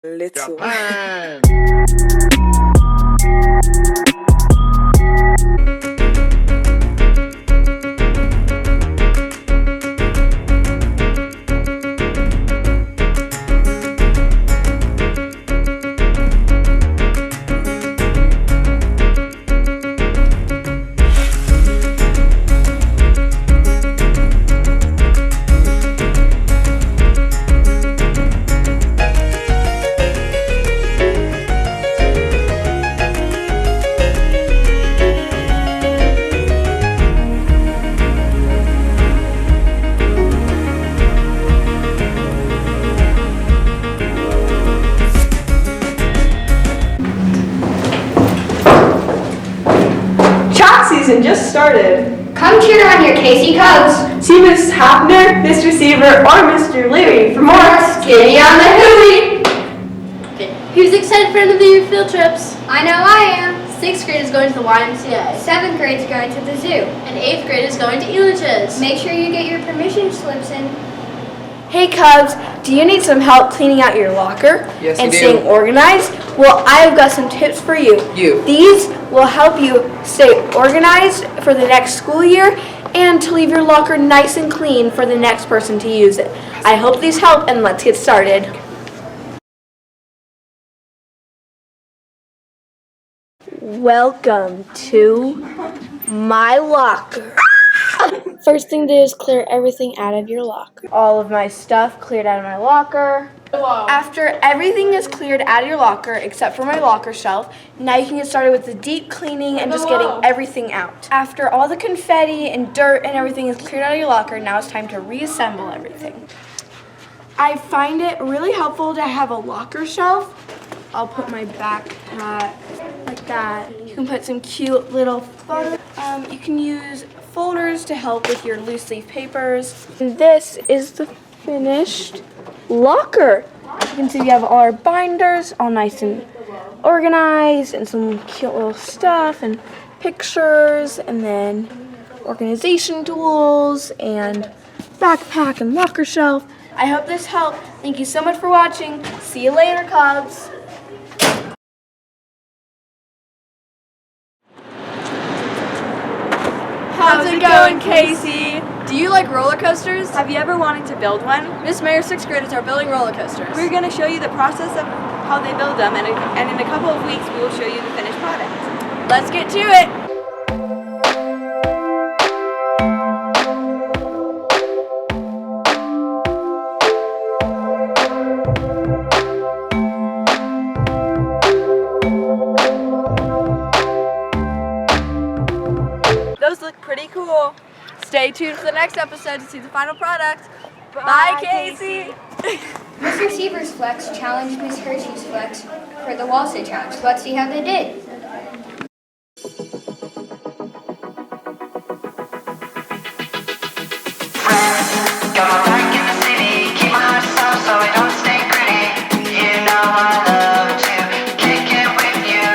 Little. Japan! Track season just started. Come cheer on your Casey Cubs. See Mrs. Hafner, Mr. Seaver, or Mr. Leary for more Skinny on the Hooey. Who's excited for end of the year field trips? I know I am. 6th grade is going to the YMCA. 7th grade's going to the zoo. And 8th grade is going to Elitch's. Make sure you get your permission slips in. Hey Cubs, do you need some help cleaning out your locker Yes, and we do. staying organized? Well, I've got some tips for you. These will help you stay organized for the next school year and to leave your locker nice and clean for the next person to use it. I hope these help, and let's get started. Welcome to my locker. First thing to do is clear everything out of your locker. All of my stuff cleared out of my locker. After everything is cleared out of your locker, except for my locker shelf, now you can get started with the deep cleaning and just getting everything out. After all the confetti and dirt and everything is cleared out of your locker, now it's time to reassemble everything. I find it really helpful to have a locker shelf. I'll put my backpack like that. You can put some cute little photos. You can use folders to help with your loose leaf papers. And this is the finished locker. You can see we have all our binders all nice and organized and some cute little stuff and pictures and then organization tools and backpack and locker shelf. I hope this helped. Thank you so much for watching. See you later, Cubs. How's it going, Casey? Do you like roller coasters? Have you ever wanted to build one? Miss Mayer 6th graders are building roller coasters. We're going to show you the process of how they build them, and in a couple of weeks we will show you the finished product. Let's get to it! Those look pretty cool. Stay tuned for the next episode to see the final product. Bye, Casey. Mr. Seaver's Flex challenged Miss Hershey's Flex for the wall sit challenge. Let's see how they did. Got my back in the city, keep my heart soft so I don't stay pretty. You know I love to kick it with you.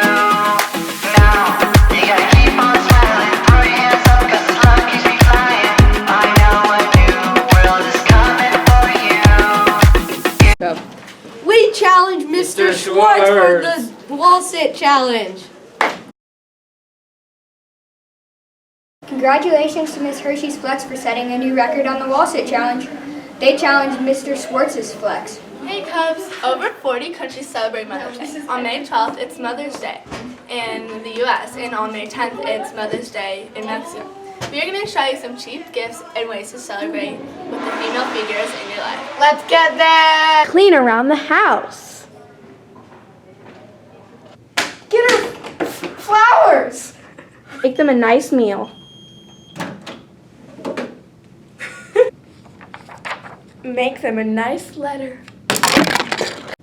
Now, you gotta keep on smiling, throw your hands up 'cause this love keeps me flying. I know a new world is coming for you. We challenge Mr. Schwartz for the wall sit challenge. Congratulations to Miss Hershey's Flex for setting a new record on the wall sit challenge. They challenged Mr. Schwartz's Flex. Hey Cubs, over 40 countries celebrate Mother's Day. On May 12th, it's Mother's Day in the US, and on May 10th, it's Mother's Day in Mexico. We're going to show you some cheap gifts and ways to celebrate with the female figures in your life. Let's get there. Clean around the house. Get her flowers. Make them a nice meal. Make them a nice letter.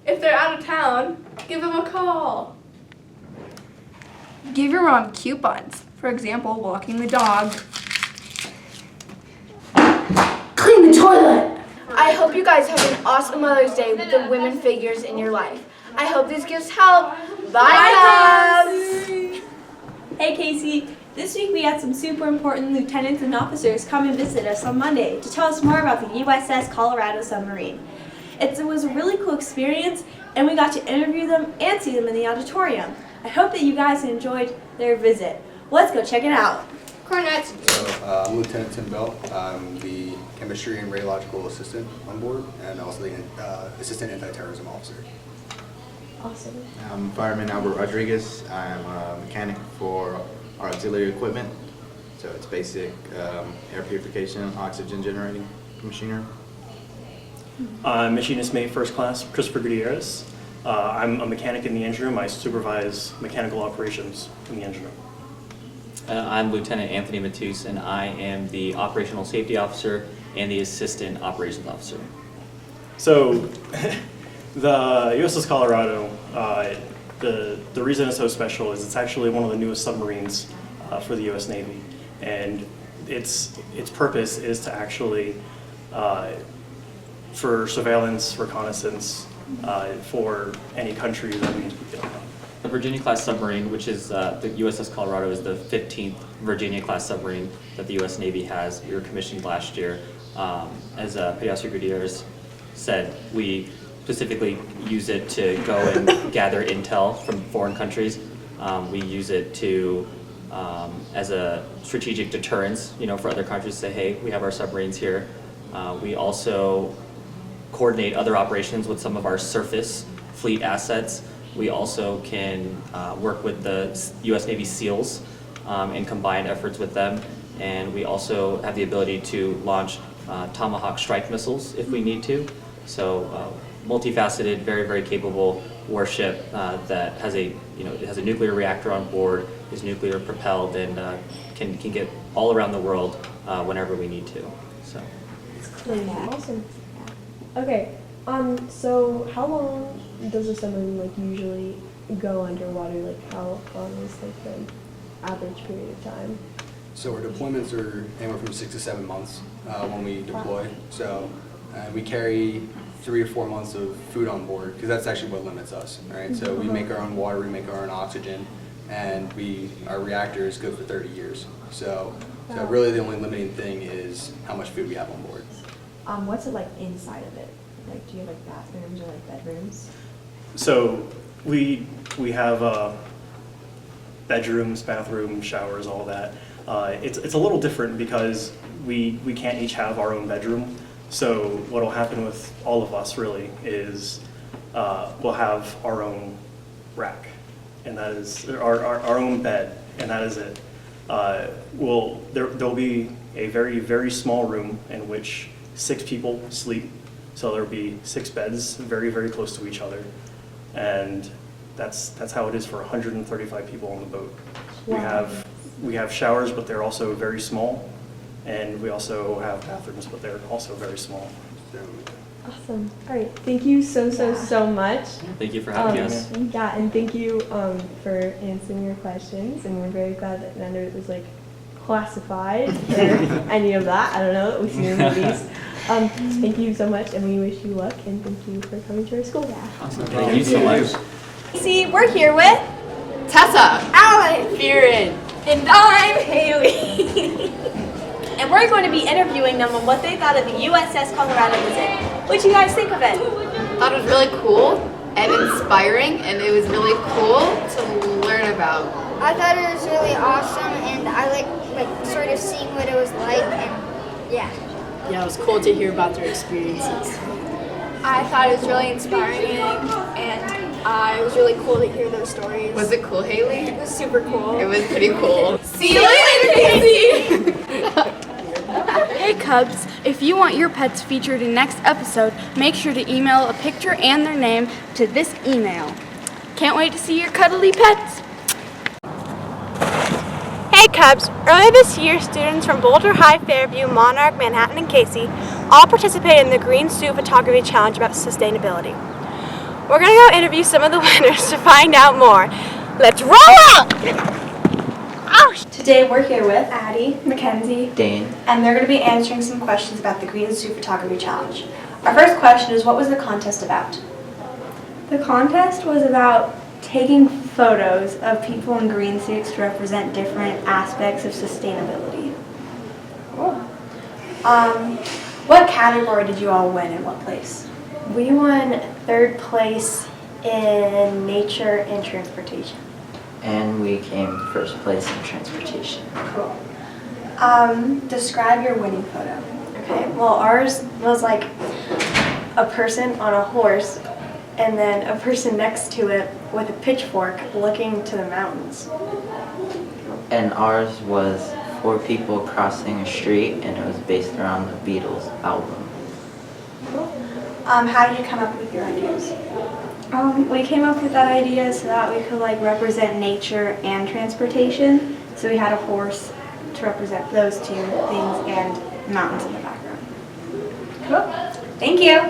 If they're out of town, give them a call. Give your mom coupons. For example, walking the dog. Clean the toilet. I hope you guys have an awesome Mother's Day with the women figures in your life. I hope these gifts help. Bye, Cubs. Hey, Casey. This week we had some super important lieutenants and officers come and visit us on Monday to tell us more about the USS Colorado submarine. It was a really cool experience, and we got to interview them and see them in the auditorium. I hope that you guys enjoyed their visit. Let's go check it out. Cornets. So, I'm Lieutenant Tim Bell. I'm the chemistry and radiological assistant on board, and also the assistant anti-terrorism officer. Awesome. I'm Fireman Albert Rodriguez. I'm a mechanic for our auxiliary equipment. So it's basic air purification, oxygen generating machinery. I'm Machinist Mate First Class Christopher Gutierrez. I'm a mechanic in the engine room. I supervise mechanical operations in the engine room. I'm Lieutenant Anthony Matus, and I am the Operational Safety Officer and the Assistant Operations Officer. So, the USS Colorado, the reason it's so special is it's actually one of the newest submarines for the U.S. Navy, and its purpose is to actually for surveillance, reconnaissance, for any country that needs to be on. The Virginia-class submarine, which is the USS Colorado, is the 15th Virginia-class submarine that the U.S. Navy has. We were commissioned last year. As Petty Officer Gutierrez said, we specifically use it to go and gather intel from foreign countries. We use it to as a strategic deterrence, for other countries to say, hey, we have our submarines here. We also coordinate other operations with some of our surface fleet assets. We also can work with the U.S. Navy SEALs and combine efforts with them. And we also have the ability to launch Tomahawk strike missiles if we need to. So multifaceted, very, very capable warship that has it has a nuclear reactor on board, is nuclear propelled, and can get all around the world whenever we need to. So. Awesome. Okay. So how long does a submarine usually go underwater? How long is the average period of time? So our deployments are anywhere from 6 to 7 months when we deploy. So we carry 3 or 4 months of food on board because that's actually what limits us, right? So we make our own water, we make our own oxygen, and our reactor is good for 30 years. So really the only limiting thing is how much food we have on board. What's it like inside of it? Do you have bathrooms or bedrooms? So we have bedrooms, bathrooms, showers, all that. It's a little different because we can't each have our own bedroom. So what will happen with all of us really is we'll have our own rack, and that is our own bed, and that is it. There'll be a very, very small room in which 6 people sleep. So there'll be 6 beds very, very close to each other. And that's how it is for 135 people on the boat. Wow. We have showers, but they're also very small. And we also have bathrooms, but they're also very small. Awesome. All right. Thank you so much. Thank you for having us. Yeah, and thank you for answering your questions. And we're very glad that none of it was classified or any of that. I don't know, that we've seen in movies. Thank you so much, and we wish you luck, and thank you for coming to our school. Awesome. Thank you so much. See, we're here with Tessa, Alan, Kieran, and I'm Haley. And we're going to be interviewing them on what they thought of the USS Colorado visit. What'd you guys think of it? Thought it was really cool and inspiring, and it was really cool to learn about. I thought it was really awesome, and I like sort of seeing what it was like, and yeah. Yeah, it was cool to hear about their experiences. I thought it was really inspiring, and it was really cool to hear those stories. Was it cool, Haley? It was super cool. It was pretty cool. See you later, Casey! Hey Cubs, if you want your pets featured in next episode, make sure to email a picture and their name to this email. Can't wait to see your cuddly pets! Hey Cubs, earlier this year, students from Boulder High, Fairview, Monarch, Manhattan, and Casey all participated in the Green Suit Photography Challenge about sustainability. We're going to go interview some of the winners to find out more. Let's roll out! Today we're here with Addie, Mackenzie, Dane, and they're going to be answering some questions about the Green Suit Photography Challenge. Our first question is, what was the contest about? The contest was about taking photos of people in green suits to represent different aspects of sustainability. Cool. What category did you all win and what place? We won 3rd place in nature and transportation. And we came first place in transportation. Cool. Describe your winning photo. Okay, well ours was like a person on a horse and then a person next to it with a pitchfork looking to the mountains. And ours was 4 people crossing a street, and it was based around the Beatles album. How did you come up with your ideas? We came up with that idea so that we could like represent nature and transportation. So we had a horse to represent those 2 things and mountains in the background. Cool. Thank you.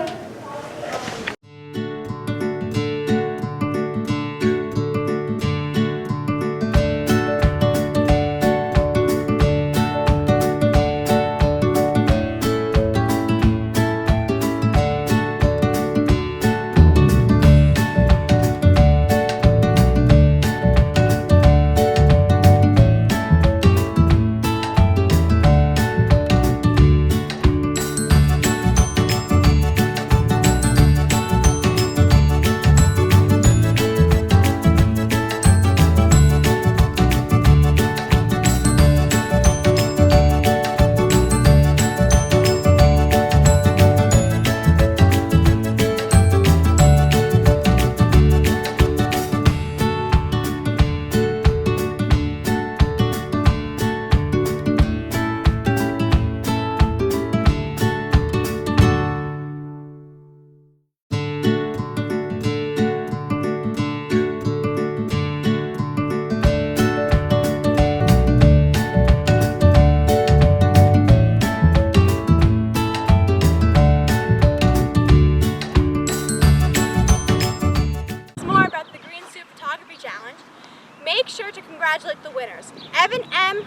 Make sure to congratulate the winners. Evan M,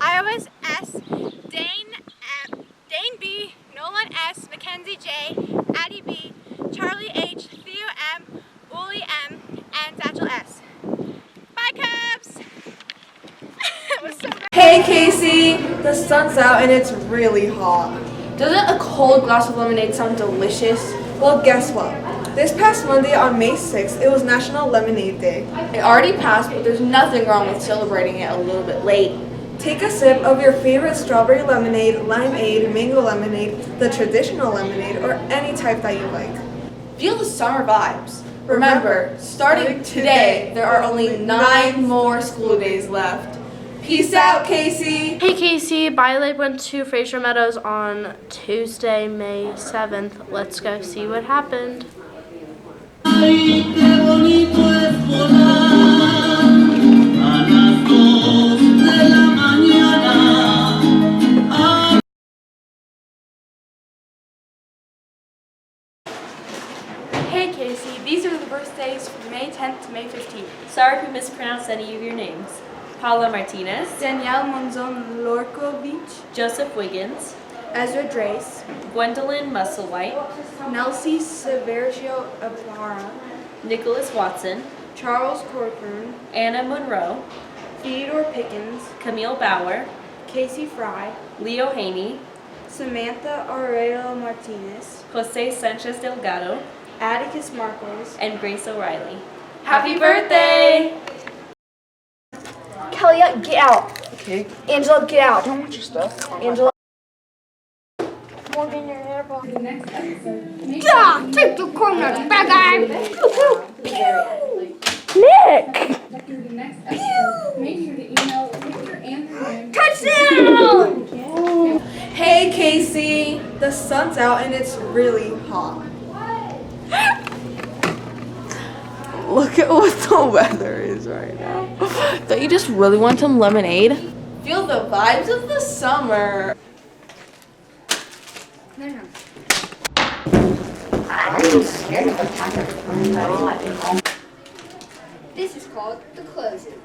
Iowa's S, Dane B, Nolan S, Mackenzie J, Addie B, Charlie H, Theo M, Uli M, and Satchel S. Bye, Cubs! It was so great. Hey Casey, the sun's out and it's really hot. Doesn't a cold glass of lemonade sound delicious? Well, guess what? This past Monday on May 6th, it was National Lemonade Day. It already passed, but there's nothing wrong with celebrating it a little bit late. Take a sip of your favorite strawberry lemonade, limeade, mango lemonade, the traditional lemonade, or any type that you like. Feel the summer vibes. Remember, starting today, there are only 9 more school days left. Peace out, Casey! Hey Casey, BioLab went to Fraser Meadows on Tuesday, May 7th. Let's go see what happened. Hey Casey, these are the birthdays from May 10th to May 15th. Sorry if we mispronounced any of your names. Paula Martinez, Danielle Monzon Lorkovich, Joseph Wiggins, Ezra Drace, Gwendolyn Musselwhite, Nelsie Severgio Ibarra, Nicholas Watson, Charles Corcoran, Anna Monroe, Theodore Pickens, Camille Bauer, Casey Fry, Leo Haney, Samantha Aurelio Martinez, Jose Sanchez Delgado, Atticus Marcos, and Grace O'Reilly. Happy birthday! Kelly, get out. Okay. Angela, get out. Don't want your stuff. Angela. Morgan, your hair ball. Yeah, take the corner, bad guy. Nick! Touchdown! Hey Casey, the sun's out and it's really hot. Look at what the weather is right now. Don't you just really want some lemonade? Feel the vibes of the summer. No. This is called the closing.